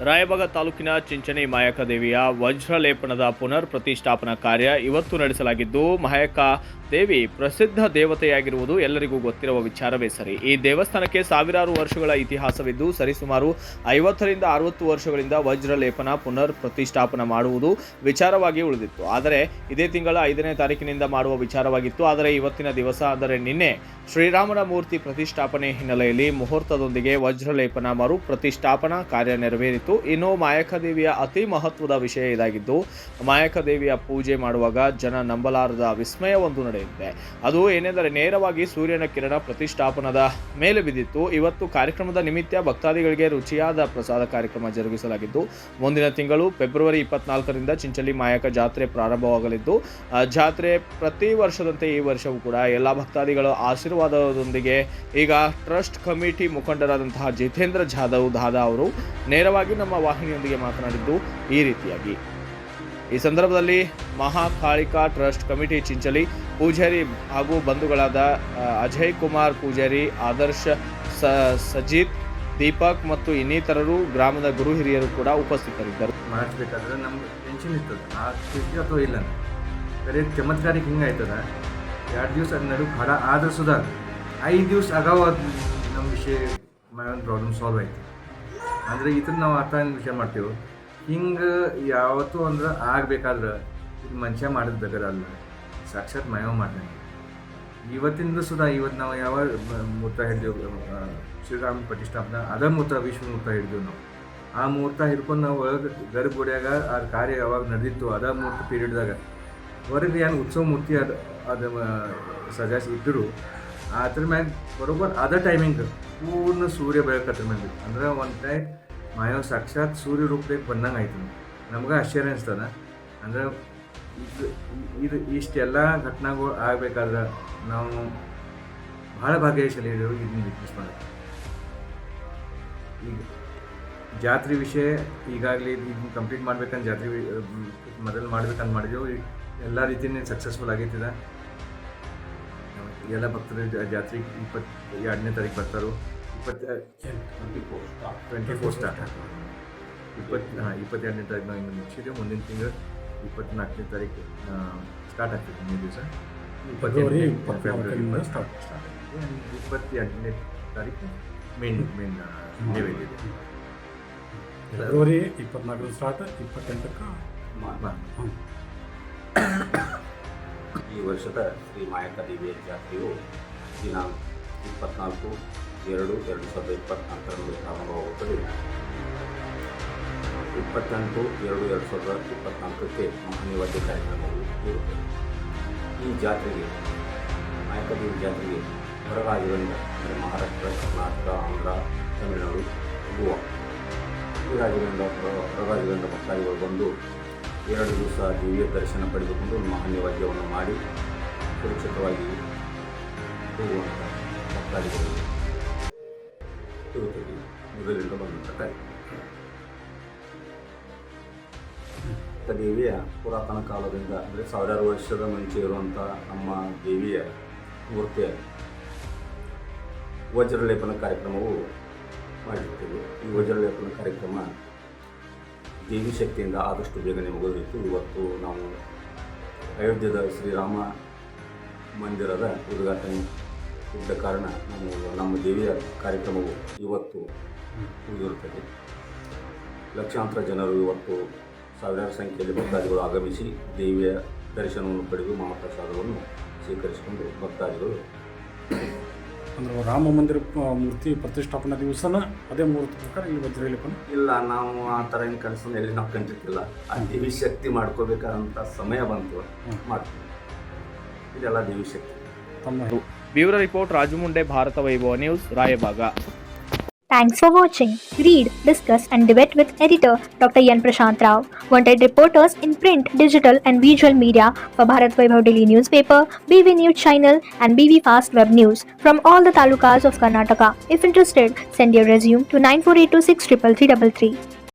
ರಾಯಬಾಗ ತಾಲೂಕಿನ ಚಿಂಚಣಿ ಮಾಯಕ ದೇವಿಯ ವಜ್ರಲೇಪನದ ಪುನರ್ ಪ್ರತಿಷ್ಠಾಪನಾ ಕಾರ್ಯ ಇವತ್ತು ನಡೆಸಲಾಗಿದ್ದು, ಮಾಯಕ ದೇವಿ ಪ್ರಸಿದ್ಧ ದೇವತೆಯಾಗಿರುವುದು ಎಲ್ಲರಿಗೂ ಗೊತ್ತಿರುವ ವಿಚಾರವೇ ಸರಿ. ಈ ದೇವಸ್ಥಾನಕ್ಕೆ ಸಾವಿರಾರು ವರ್ಷಗಳ ಇತಿಹಾಸವಿದ್ದು, ಸರಿಸುಮಾರು 50ರಿಂದ 60 ವರ್ಷಗಳಿಂದ ವಜ್ರಲೇಪನ ಪುನರ್ ಪ್ರತಿಷ್ಠಾಪನ ಮಾಡುವುದು ವಿಚಾರವಾಗಿ ಉಳಿದಿತ್ತು. ಆದರೆ ಇದೇ ತಿಂಗಳ 5ನೇ ತಾರೀಕಿನಿಂದ ಮಾಡುವ ವಿಚಾರವಾಗಿತ್ತು. ಆದರೆ ಇವತ್ತಿನ ದಿವಸ ಅಂದರೆ ನಿನ್ನೆ ಶ್ರೀರಾಮನ ಮೂರ್ತಿ ಪ್ರತಿಷ್ಠಾಪನೆ ಹಿನ್ನೆಲೆಯಲ್ಲಿ ಮುಹೂರ್ತದೊಂದಿಗೆ ವಜ್ರಲೇಪನ ಮರು ಪ್ರತಿಷ್ಠಾಪನಾ ಕಾರ್ಯ ನೆರವೇರಿತು. ಇನ್ನು ಮಾಯಕ ದೇವಿಯ ಅತಿ ಮಹತ್ವದ ವಿಷಯ ಇದಾಗಿದ್ದು, ಮಾಯಕ ದೇವಿಯ ಪೂಜೆ ಮಾಡುವಾಗ ಜನ ನಂಬಲಾರದ ವಿಸ್ಮಯವೊಂದು ನಡೆಯುತ್ತೆ. ಅದು ಏನೆಂದರೆ ನೇರವಾಗಿ ಸೂರ್ಯನ ಕಿರಣ ಪ್ರತಿಷ್ಠಾಪನದ ಮೇಲೆ ಬಿದ್ದಿತ್ತು. ಇವತ್ತು ಕಾರ್ಯಕ್ರಮದ ನಿಮಿತ್ತ ಭಕ್ತಾದಿಗಳಿಗೆ ರುಚಿಯಾದ ಪ್ರಸಾದ ಕಾರ್ಯಕ್ರಮ ಜರುಗಿಸಲಾಗಿದ್ದು, ಮುಂದಿನ ತಿಂಗಳು ಫೆಬ್ರವರಿ 24ರಿಂದ ಚಿಂಚಲಿ ಮಾಯಕ ಜಾತ್ರೆ ಪ್ರಾರಂಭವಾಗಲಿದ್ದು, ಜಾತ್ರೆ ಪ್ರತಿ ವರ್ಷದಂತೆ ಈ ವರ್ಷವೂ ಕೂಡ ಎಲ್ಲ ಭಕ್ತಾದಿಗಳ ಆಶೀರ್ವಾದದೊಂದಿಗೆ ಈಗ ಟ್ರಸ್ಟ್ ಕಮಿಟಿ ಮುಖಂಡರಾದಂತಹ ಜಿತೇಂದ್ರ ಜಾಧವ್ ದಾದಾ ಅವರು ನೇರವಾಗಿ ನಮ್ಮ ವಾಹಿನಿಯೊಂದಿಗೆ ಮಾತನಾಡಿದ್ದು ಈ ರೀತಿಯಾಗಿ. ಈ ಸಂದರ್ಭದಲ್ಲಿ ಮಹಾಕಾಳಿಕಾ ಟ್ರಸ್ಟ್ ಕಮಿಟಿ ಚಿಂಚಲಿ ಪೂಜಾರಿ ಹಾಗೂ ಬಂಧುಗಳಾದ ಅಜಯ್ ಕುಮಾರ್ ಪೂಜಾರಿ, ಆದರ್ಶ ಸಜಿತ್, ದೀಪಕ್ ಮತ್ತು ಇನ್ನಿತರರು ಗ್ರಾಮದ ಗುರು ಹಿರಿಯರು ಕೂಡ ಉಪಸ್ಥಿತರಿದ್ದರು. ಮಾಡಿಸ್ಬೇಕಾದ್ರೆ ನಮ್ಗೆ ಟೆನ್ಷನ್ ಇರ್ತದೆ, ಆಗ್ತೈತಿ ಅಥವಾ ಇಲ್ಲ. ಬರೀ ಚಮತ್ಕಾರಿಕ ಹಿಂಗಾಯ್ತದ 2 ದಿವಸ ನಡು ಹಡ ಆದ್ರೆ ಸುಧಾ 5 ದಿವಸ ಅಗಾವ ನಮ್ಮ ವಿಷಯ ಒಂದು ಪ್ರಾಬ್ಲಮ್ ಸಾಲ್ವ್ ಆಯ್ತು. ಅಂದರೆ ಇದನ್ನು ನಾವು ಅರ್ಥ ವಿಷಯ ಮಾಡ್ತೇವೆ. ಹಿಂಗೆ ಯಾವತ್ತೂ ಅಂದ್ರೆ ಆಗಬೇಕಾದ್ರೆ ಇದು ಮನುಷ್ಯ ಮಾಡಿದ ಬೇಕಾರ ಅಲ್ಲ, ಸಾಕ್ಷಾತ್ ಮಾಯವ ಮಾಡ್ತಾನೆ. ಇವತ್ತಿಂದ ಸುಧಾ ಇವತ್ತು ನಾವು ಯಾವ ಮುಹೂರ್ತ ಹಿಡಿದೆವು, ಶ್ರೀರಾಮ ಪ್ರತಿಷ್ಠಾಪನೆ ಅದ ಮುಹೂರ್ತ ವಿಶ್ವ ಮುಹೂರ್ತ ಹಿಡಿದೆವು ನಾವು. ಆ ಮುಹೂರ್ತ ಹಿಡ್ಕೊಂಡು ನಾವು ಒಳಗೆ ಗರ್ಭಗುಡಿಯಾಗ ಆ ಕಾರ್ಯ ಯಾವಾಗ ನಡೆದಿತ್ತು ಅದ ಮುಹೂರ್ತ ಪೀರಿಯಡ್ದಾಗ ಹೊರಗೆ ಏನು ಉತ್ಸವ ಮೂರ್ತಿ ಅದು ಸಜಾಯಿಸಿ ಇದ್ದರು ಅದ್ರ ಮ್ಯಾಗ ಬರೋಬ್ಬರ ಅದ ಟೈಮಿಂಗ್ ಪೂರ್ಣ ಸೂರ್ಯ ಬೆಳಕತ್ರ ಮ್ಯಾಗ ಅಂದ್ರೆ ಒಂದು ಟೈಮ್ ಮಾಯವ ಸಾಕ್ಷಾತ್ ಸೂರ್ಯ ರೂಪದಾಗ ಬಂದಂಗೆ ಆಯ್ತು. ನಮ್ಗೆ ಆಶ್ಚರ್ಯ ಅನಿಸ್ತದ. ಅಂದ್ರೆ ಇದು ಇಷ್ಟೆಲ್ಲ ಘಟನೆಗಳು ಆಗಬೇಕಾದ್ರೆ ನಾವು ಭಾಳ ಭಾಗ್ಯಶಾಲಿ ಇದ್ದೇವೆ ಇದನ್ನ ವಿಟ್ನೆಸ್ ಮಾಡೋಕ್ಕೆ. ಈಗ ಜಾತ್ರೆ ವಿಷಯ ಈಗಾಗಲೇ ಇದನ್ನ ಕಂಪ್ಲೀಟ್ ಮಾಡ್ಬೇಕಂತ ಜಾತ್ರೆ ಮೊದಲು ಮಾಡ್ಬೇಕಂತ ಮಾಡಿದೆವು. ಎಲ್ಲ ರೀತಿಯೇ ಸಕ್ಸಸ್ಫುಲ್ ಆಗೈತಿದೆ. ಎಲ್ಲ ಭಕ್ತರು ಜಾತ್ರೆಗೆ 22ನೇ ತಾರೀಕು ಬರ್ತಾರೋ, 24 ಸ್ಟಾರ್ಟ್ ಆಗ್ತದೆ. 22ನೇ ತಾರೀಕು ನಾವು ಇನ್ನು ಮುಗಿಸಿದ್ದೇವೆ. ಮುಂದಿನ ತಿಂಗಳು 24ನೇ ತಾರೀಕು ಸ್ಟಾರ್ಟ್ ಆಗ್ತದೆ. ಮುಂದಿನ ದಿವಸ ಫೆಬ್ರವರಿ ಸ್ಟಾರ್ಟ್ ಆಗ್ತದೆ. 28ನೇ ತಾರೀಕು ಮೇನ್ ನೈವೇದ್ಯ ಇದೆ. ಫೆಬ್ರವರಿ 24 ಸ್ಟಾರ್ಟ್, 28ಕ್ಕೆ ಈ ವರ್ಷದ ಶ್ರೀ ಮಾಯಕ ದೇವಿಯ ಜಾತ್ರೆಯು ದಿನಾಂಕ 24/2/2024 ಪ್ರಾರಂಭವಾಗುತ್ತದೆ. 28/2/2024 ಮಹಾನಿವಾದ್ಯ ಕಾರ್ಯಕ್ರಮವು ಇರುತ್ತದೆ. ಈ ಜಾತ್ರೆಗೆ ಮಾಯಕ ದೇವಿ ಜಾತ್ರೆಗೆ ಹೊರ ರಾಜ್ಯಗಳಿಂದ ಅಂದರೆ ಮಹಾರಾಷ್ಟ್ರ, ಕರ್ನಾಟಕ, ಆಂಧ್ರ, ತಮಿಳುನಾಡು, ಗೋವಾ ಈ ರಾಜ್ಯಗಳಿಂದ ಹೊರ ರಾಜ್ಯಗಳಿಂದ ಭಕ್ತಾದಿಗಳು ಬಂದು 2 ದಿವಸ ದೇವಿಯ ದರ್ಶನ ಪಡೆದುಕೊಂಡು ಮಹಾನಿವಾದ್ಯವನ್ನು ಮಾಡಿ ಸುರಕ್ಷಿತವಾಗಿ ಹೋಗುವಂಥ ಭಕ್ತಾದಿಗಳು ಇರುತ್ತದೆ. ಮೊದಲಿಂದ ಬಂದಂಥ ಕಾರ್ಯಕ್ರಮ ದೇವಿಯ ಪುರಾತನ ಕಾಲದಿಂದ ಅಂದರೆ ಸಾವಿರಾರು ವರ್ಷದ ಮುಂಚೆ ಇರುವಂಥ ನಮ್ಮ ದೇವಿಯ ಮೂರ್ತಿಯ ವಜ್ರಲೇಪನ ಕಾರ್ಯಕ್ರಮವು ಮಾಡಿರುತ್ತೇವೆ. ಈ ವಜ್ರಲೇಪನ ಕಾರ್ಯಕ್ರಮ ದೇವಿ ಶಕ್ತಿಯಿಂದ ಆದಷ್ಟು ಬೇಗನೆ ಮುಗಿದಿತ್ತು. ಇವತ್ತು ನಾವು ಅಯೋಧ್ಯದ ಶ್ರೀರಾಮ ಮಂದಿರದ ಉದ್ಘಾಟನೆ ಇದ್ದ ಕಾರಣ ನಮ್ಮ ದೇವಿಯ ಕಾರ್ಯಕ್ರಮವು ಇವತ್ತು ಮುಗಿದಿರುತ್ತದೆ. ಲಕ್ಷಾಂತರ ಜನರು ಇವತ್ತು ಸಾವಿರಾರು ಸಂಖ್ಯೆಯಲ್ಲಿ ಭಕ್ತಾದಿಗಳು ಆಗಮಿಸಿ ದೇವಿಯ ದರ್ಶನವನ್ನು ಪಡೆದು ಮಹಾಪ್ರಸಾದವನ್ನು ಸ್ವೀಕರಿಸಿಕೊಂಡು ಭಕ್ತಾದಿಗಳು ಅಂದ್ರೆ ರಾಮ ಮಂದಿರ ಮೂರ್ತಿ ಪ್ರತಿಷ್ಠಾಪನಾ ದಿವಸನ ಅದೇ ಮುಹೂರ್ತ ಪ್ರಕಾರ ಈ ವಜ್ರಲೇಪನ ಇಲ್ಲ. ನಾವು ಆ ಥರ ಏನು ಕನಸನ್ನು ಎಲ್ಲಿ ನಾವು ಕಂಡಿರ್ತಿಲ್ಲ. ಆ ದೇವಿ ಶಕ್ತಿ ಮಾಡ್ಕೋಬೇಕಾದಂಥ ಸಮಯ ಬಂತು, ಮಾಡ್ತೀವಿ. ಇದೆಲ್ಲ ದೇವಿ ಶಕ್ತಿ. ತಮ್ಮ bureau report Raju Munde, Bharat Vaibhav news, Raybag. Thanks for watching. Read, discuss and debate with editor Dr. Yan Prashant Rao. Wanted reporters in print, digital and visual media for Bharat Vaibhav Daily Newspaper, BV News Channel and BV Fast Web News from all the talukas of Karnataka. If interested, send your resume to 9482633333.